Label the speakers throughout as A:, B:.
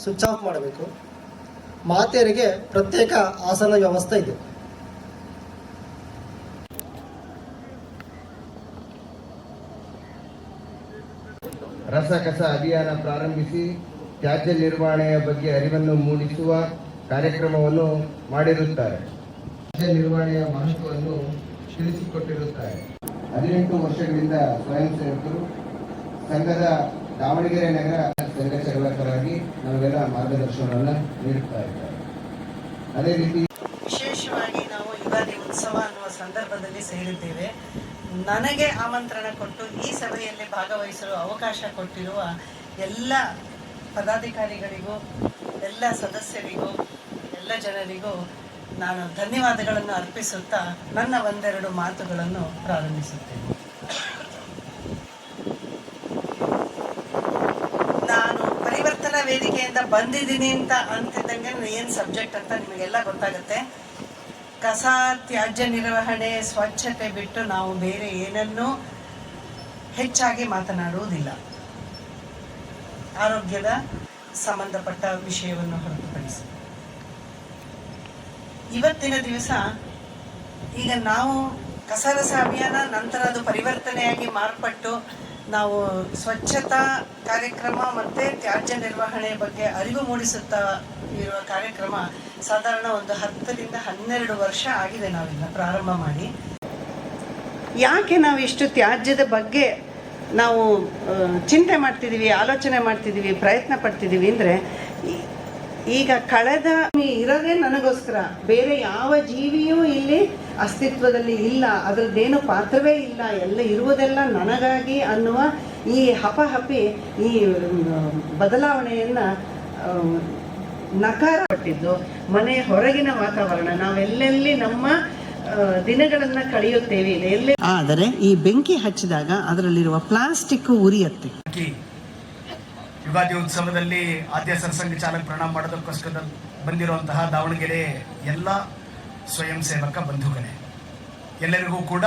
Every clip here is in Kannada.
A: ಸ್ವಿಚ್ ಆಫ್ ಮಾಡಬೇಕು. ಮಾತೆಯರಿಗೆ ಪ್ರತ್ಯೇಕ ಆಸನ ವ್ಯವಸ್ಥೆ ಇದೆ.
B: ರಸಕಸ ಅಭಿಯಾನ ಪ್ರಾರಂಭಿಸಿ ತ್ಯಾಜ್ಯ ನಿರ್ವಹಣೆಯ ಬಗ್ಗೆ ಅರಿವನ್ನು ಮೂಡಿಸುವ ಕಾರ್ಯಕ್ರಮವನ್ನು ಮಾಡಿರುತ್ತಾರೆ. ತ್ಯಾಜ್ಯ ನಿರ್ವಹಣೆಯ ಮಹತ್ವವನ್ನು ತಿಳಿಸಿಕೊಟ್ಟಿರುತ್ತಾರೆ. 18 ವರ್ಷಗಳಿಂದ ಸ್ವಯಂ ಸೇವಕರು ಸಂಘದ ದಾವಣಗೆರೆ ನಗರ ಸಂಘ ಚಾಲಕರಾಗಿ ನಮಗೆಲ್ಲ ಮಾರ್ಗದರ್ಶನವನ್ನು ನೀಡುತ್ತಾ ಇದ್ದಾರೆ. ಅದೇ ರೀತಿ
C: ವಿಶೇಷವಾಗಿ ನಾವು ಯುಗಾದಿ ಉತ್ಸವ ಅನ್ನುವ ಸಂದರ್ಭದಲ್ಲಿ ಸೇರಿದ್ದೇವೆ. ನನಗೆ ಆಮಂತ್ರಣ ಕೊಟ್ಟು ಈ ಸಭೆಯಲ್ಲಿ ಭಾಗವಹಿಸಲು ಅವಕಾಶ ಕೊಟ್ಟಿರುವ ಎಲ್ಲ ಪದಾಧಿಕಾರಿಗಳಿಗೂ, ಎಲ್ಲ ಸದಸ್ಯರಿಗೂ, ಎಲ್ಲ ಜನರಿಗೂ ನಾನು ಧನ್ಯವಾದಗಳನ್ನು ಅರ್ಪಿಸುತ್ತಾ ನನ್ನ ಒಂದೆರಡು ಮಾತುಗಳನ್ನು ಪ್ರಾರಂಭಿಸುತ್ತೇನೆ. ನಾನು ಪರಿವರ್ತನಾ ವೇದಿಕೆಯಿಂದ ಬಂದಿದ್ದೀನಿ ಅಂತಿದ್ದಂಗೆ ಏನು ಸಬ್ಜೆಕ್ಟ್ ಅಂತ ನಿಮಗೆಲ್ಲ ಗೊತ್ತಾಗುತ್ತೆ. ಕಸ, ತ್ಯಾಜ್ಯ ನಿರ್ವಹಣೆ, ಸ್ವಚ್ಛತೆ ಬಿಟ್ಟು ನಾವು ಬೇರೆ ಏನನ್ನೂ ಹೆಚ್ಚಾಗಿ ಮಾತನಾಡುವುದಿಲ್ಲ. ಆರೋಗ್ಯದ ಸಂಬಂಧಪಟ್ಟ ವಿಷಯವನ್ನು ಹೊರತುಪಡಿಸಿ ಇವತ್ತಿನ ದಿವಸ ಈಗ ನಾವು ಕಸರಸ ಅಭಿಯಾನ ನಂತರ ಅದು ಪರಿವರ್ತನೆಯಾಗಿ ಮಾರ್ಪಟ್ಟು ನಾವು ಸ್ವಚ್ಛತಾ ಕಾರ್ಯಕ್ರಮ ಮತ್ತು ತ್ಯಾಜ್ಯ ನಿರ್ವಹಣೆ ಬಗ್ಗೆ ಅರಿವು ಮೂಡಿಸುತ್ತಾ ಇರುವ ಕಾರ್ಯಕ್ರಮ ಸಾಧಾರಣ ಒಂದು 10ರಿಂದ 12 ವರ್ಷ ಆಗಿದೆ ನಾವಿಲ್ಲ ಪ್ರಾರಂಭ ಮಾಡಿ. ಯಾಕೆ ನಾವು ಇಷ್ಟು ತ್ಯಾಜ್ಯದ ಬಗ್ಗೆ ನಾವು ಚಿಂತೆ ಮಾಡ್ತಿದ್ದೀವಿ, ಆಲೋಚನೆ ಮಾಡ್ತಿದ್ದೀವಿ, ಪ್ರಯತ್ನ ಪಡ್ತಿದ್ದೀವಿ ಅಂದರೆ, ಈಗ ಕಳೆದ ಇರೋದೇ ನನಗೋಸ್ಕರ, ಬೇರೆ ಯಾವ ಜೀವಿಯೂ ಇಲ್ಲಿ ಅಸ್ತಿತ್ವದಲ್ಲಿ ಇಲ್ಲ, ಅದರದ್ದೇನು ಪಾತ್ರವೇ ಇಲ್ಲ, ಎಲ್ಲ ಇರುವುದೆಲ್ಲ ನನಗಾಗಿ ಅನ್ನುವ ಈ ಹಪಹಪಿ ಈ ಬದಲಾವಣೆಯನ್ನು ನಕಾರ ಪಟ್ಟಿದ್ದು ಮನೆ ಹೊರಗಿನ ವಾತಾವರಣ. ನಾವೆಲ್ಲೆಲ್ಲಿ ನಮ್ಮ ದಿನಗಳನ್ನು ಕಳೆಯುತ್ತೇವೆ ಎಲ್ಲೇ, ಆದರೆ ಈ ಬೆಂಕಿ ಹಚ್ಚಿದಾಗ ಅದರಲ್ಲಿರುವ ಪ್ಲಾಸ್ಟಿಕ್ ಉರಿಯುತ್ತೆ.
D: ಯುಗಾದಿ ಉತ್ಸವದಲ್ಲಿ ಆದ್ಯ ಸರ್ಸಂಘ ಚಾಲಕ ಪ್ರಣಾಮ ಮಾಡೋದಕ್ಕೋಸ್ಕರ ಬಂದಿರುವಂತಹ ದಾವಣಗೆರೆ ಎಲ್ಲ ಸ್ವಯಂ ಸೇವಕ ಬಂಧುಗಳೇ, ಎಲ್ಲರಿಗೂ ಕೂಡ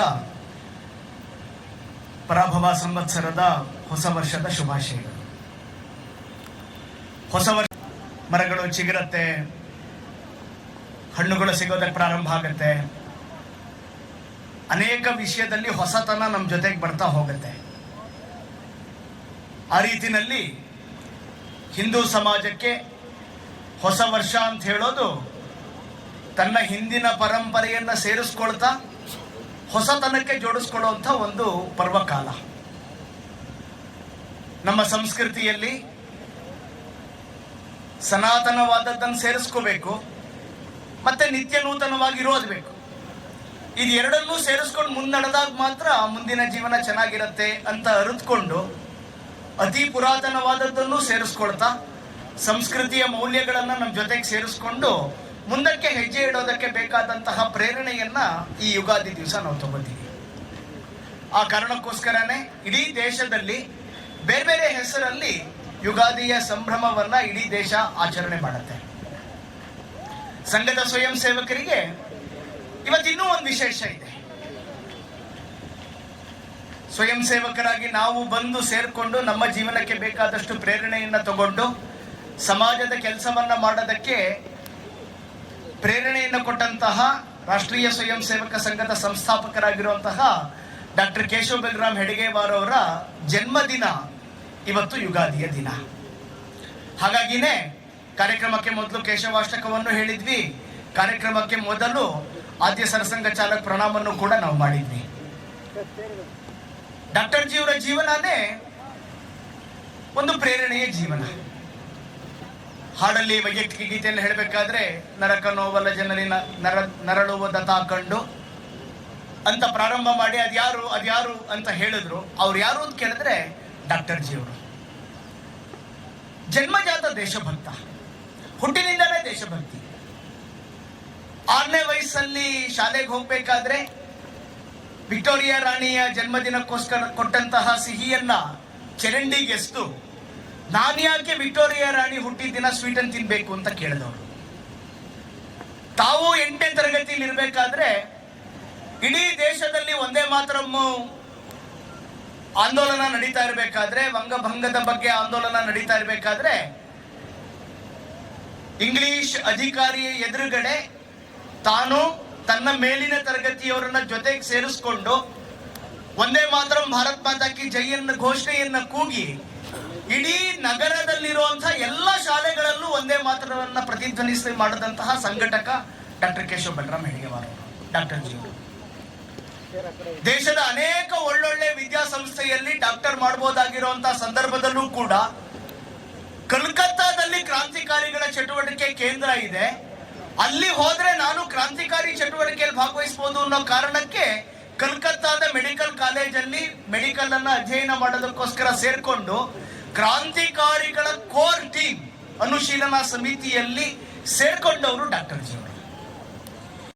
D: ಪರಾಭವ ಸಂವತ್ಸರದ ಹೊಸ ವರ್ಷದ ಶುಭಾಶಯಗಳು. ಹೊಸ ವರ್ಷ ಮರಗಳು ಚಿಗುರತ್ತೆ, ಹಣ್ಣುಗಳು ಸಿಗೋದಕ್ಕೆ ಪ್ರಾರಂಭ ಆಗುತ್ತೆ, ಅನೇಕ ವಿಷಯದಲ್ಲಿ ಹೊಸತನ ನಮ್ಮ ಜೊತೆಗೆ ಬರ್ತಾ ಹೋಗುತ್ತೆ. ಆ ರೀತಿನಲ್ಲಿ ಹಿಂದೂ ಸಮಾಜಕ್ಕೆ ಹೊಸ ವರ್ಷ ಅಂತ ಹೇಳೋದು ತನ್ನ ಹಿಂದಿನ ಪರಂಪರೆಯನ್ನು ಸೇರಿಸ್ಕೊಳ್ತಾ ಹೊಸತನಕ್ಕೆ ಜೋಡಿಸ್ಕೊಳ್ಳುವಂಥ ಒಂದು ಪರ್ವಕಾಲ. ನಮ್ಮ ಸಂಸ್ಕೃತಿಯಲ್ಲಿ ಸನಾತನವಾದದ್ದನ್ನು ಸೇರಿಸ್ಕೋಬೇಕು, ಮತ್ತೆ ನಿತ್ಯ ನೂತನವಾಗಿರೋದು ಬೇಕು. ಇದು ಎರಡನ್ನೂ ಸೇರಿಸ್ಕೊಂಡು ಮುನ್ನಡೆದಾಗ ಮಾತ್ರ ಮುಂದಿನ ಜೀವನ ಚೆನ್ನಾಗಿರುತ್ತೆ ಅಂತ ಅರಿತುಕೊಂಡು ಅತಿ ಪುರಾತನವಾದದ್ದನ್ನು ಸೇರಿಸ್ಕೊಳ್ತಾ ಸಂಸ್ಕೃತಿಯ ಮೌಲ್ಯಗಳನ್ನು ನಮ್ಮ ಜೊತೆಗೆ ಸೇರಿಸ್ಕೊಂಡು ಮುಂದಕ್ಕೆ ಹೆಜ್ಜೆ ಇಡೋದಕ್ಕೆ ಬೇಕಾದಂತಹ ಪ್ರೇರಣೆಯನ್ನ ಈ ಯುಗಾದಿ ದಿವಸ ನಾವು ತಗೋತೀವಿ. ಆ ಕಾರಣಕ್ಕೋಸ್ಕರನೇ ಇಡೀ ದೇಶದಲ್ಲಿ ಬೇರೆ ಬೇರೆ ಹೆಸರಲ್ಲಿ ಯುಗಾದಿಯ ಸಂಭ್ರಮವನ್ನ ಇಡೀ ದೇಶ ಆಚರಣೆ ಮಾಡುತ್ತೆ. ಸಂಘದ ಸ್ವಯಂ ಸೇವಕರಿಗೆ ಇವತ್ತಿನ್ನೂ ಒಂದು ವಿಶೇಷ ಇದೆ. ಸ್ವಯಂ ಸೇವಕರಾಗಿ ನಾವು ಬಂದು ಸೇರ್ಕೊಂಡು ನಮ್ಮ ಜೀವನಕ್ಕೆ ಬೇಕಾದಷ್ಟು ಪ್ರೇರಣೆಯನ್ನ ತಗೊಂಡು ಸಮಾಜದ ಕೆಲಸವನ್ನ ಮಾಡೋದಕ್ಕೆ ಪ್ರೇರಣೆಯನ್ನು ಕೊಟ್ಟಂತಹ ರಾಷ್ಟ್ರೀಯ ಸ್ವಯಂ ಸೇವಕ ಸಂಘದ ಸಂಸ್ಥಾಪಕರಾಗಿರುವಂತಹ ಡಾಕ್ಟರ್ ಕೇಶವ ಬಲರಾಮ್ ಹೆಡಿಗೇವಾರ್ ಅವರ ಜನ್ಮದಿನ ಇವತ್ತು ಯುಗಾದಿಯ ದಿನ. ಹಾಗಾಗಿನೇ ಕಾರ್ಯಕ್ರಮಕ್ಕೆ ಮೊದಲು ಕೇಶವಾಷ್ಟಕವನ್ನು ಹೇಳಿದ್ವಿ. ಕಾರ್ಯಕ್ರಮಕ್ಕೆ ಮೊದಲು ಆದ್ಯ ಸರ್ಸಂಘ ಚಾಲಕ ಪ್ರಣಾಮವನ್ನು ಕೂಡ ನಾವು ಮಾಡಿದ್ವಿ. ಡಾಕ್ಟರ್ ಜಿಯವರ ಜೀವನನೇ ಒಂದು ಪ್ರೇರಣೆಯ ಜೀವನ. ಹಾಡಲ್ಲಿ ವೈಯಕ್ತಿಕ ಗೀತೆಯನ್ನು ಹೇಳಬೇಕಾದ್ರೆ ನರಕ ನೋವಲ್ಲ ಜನರಿ ನರಳುವುದ ತಾಕಂಡು ಅಂತ ಪ್ರಾರಂಭ ಮಾಡಿ ಅದ್ಯಾರು ಅಂತ ಹೇಳಿದ್ರು. ಅವ್ರು ಯಾರು ಅಂತ ಕೇಳಿದ್ರೆ ಡಾಕ್ಟರ್ ಜಿಯವರು ಜನ್ಮಜಾತ ದೇಶಭಕ್ತ, ಹುಟ್ಟಿನಿಂದಲೇ ದೇಶಭಕ್ತಿ. 6ನೇ ವಯಸ್ಸಲ್ಲಿ ಶಾಲೆಗೆ ಹೋಗ್ಬೇಕಾದ್ರೆ ವಿಕ್ಟೋರಿಯಾ ರಾಣಿಯ ಜನ್ಮದಿನಕ್ಕೋಸ್ಕರ ಕೊಟ್ಟಂತಹ ಸಿಹಿಯನ್ನ ಚರಂಡಿಗೆ ಎಸ್ತು ನಾನು ಯಾಕೆ ವಿಕ್ಟೋರಿಯಾ ರಾಣಿ ಹುಟ್ಟಿದ ದಿನ ಸ್ವೀಟ್ ಅನ್ನು ತಿನ್ಬೇಕು ಅಂತ ಕೇಳಿದವರು. ತಾವು 8ನೇ ತರಗತಿಯಲ್ಲಿ ಇರಬೇಕಾದ್ರೆ ಇಡೀ ದೇಶದಲ್ಲಿ ಒಂದೇ ಮಾತರಂ ಆಂದೋಲನ ನಡೀತಾ ಇರಬೇಕಾದ್ರೆ, ವಂಗಭಂಗದ ಬಗ್ಗೆ ಆಂದೋಲನ ನಡೀತಾ ಇರಬೇಕಾದ್ರೆ ಇಂಗ್ಲಿಷ್ ಅಧಿಕಾರಿಯ ಎದುರುಗಡೆ ತಾನು ತನ್ನ ಮೇಲಿನ ತರಗತಿಯವರನ್ನ ಜೊತೆಗೆ ಸೇರಿಸ್ಕೊಂಡು ಒಂದೇ ಮಾತ್ರ ಭಾರತ್ ಮಾತಾ ಕಿ ಜೈಯನ್ನ ಘೋಷಣೆಯನ್ನ ಕೂಗಿ ಇಡೀ ನಗರದಲ್ಲಿರುವಂತಹ ಎಲ್ಲ ಶಾಲೆಗಳಲ್ಲೂ ಒಂದೇ ಮಾತ್ರವನ್ನ ಪ್ರತಿಧ್ವನಿಸಿ ಮಾಡಿದಂತಹ ಸಂಘಟಕ ಡಾಕ್ಟರ್ ಕೇಶವ ಬಲರಾಮ್ ಹೆಡ್ಗೇವಾರ್ ಅವರು, ಡಾಕ್ಟರ್ ಜಿ ಅವರು. ದೇಶದ ಅನೇಕ ಒಳ್ಳೊಳ್ಳೆ ವಿದ್ಯಾಸಂಸ್ಥೆಯಲ್ಲಿ ಡಾಕ್ಟರ್ ಮಾಡಬಹುದಾಗಿರುವಂತಹ ಸಂದರ್ಭದಲ್ಲೂ ಕೂಡ ಕಲ್ಕತ್ತಾದಲ್ಲಿ ಕ್ರಾಂತಿಕಾರಿಗಳ ಚಟುವಟಿಕೆ ಕೇಂದ್ರ ಇದೆ, ಅಲ್ಲಿ ಹೋದ್ರೆ ನಾನು ಕ್ರಾಂತಿಕಾರಿ ಚಟುವಟಿಕೆಯಲ್ಲಿ ಭಾಗವಹಿಸಬಹುದು ಅನ್ನೋ ಕಾರಣಕ್ಕೆ ಕಲ್ಕತ್ತಾದ ಮೆಡಿಕಲ್ ಕಾಲೇಜಲ್ಲಿ ಮೆಡಿಕಲ್ ಅನ್ನ ಅಧ್ಯಯನ ಮಾಡೋದಕ್ಕೋಸ್ಕರ ಸೇರ್ಕೊಂಡು ಕ್ರಾಂತಿಕಾರಿಗಳ ಕೋರ್ ಟೀಮ್ ಅನುಶೀಲನಾ ಸಮಿತಿಯಲ್ಲಿ ಸೇರ್ಕೊಂಡವರು ಡಾಕ್ಟರ್ ಜಿ ಅವರು.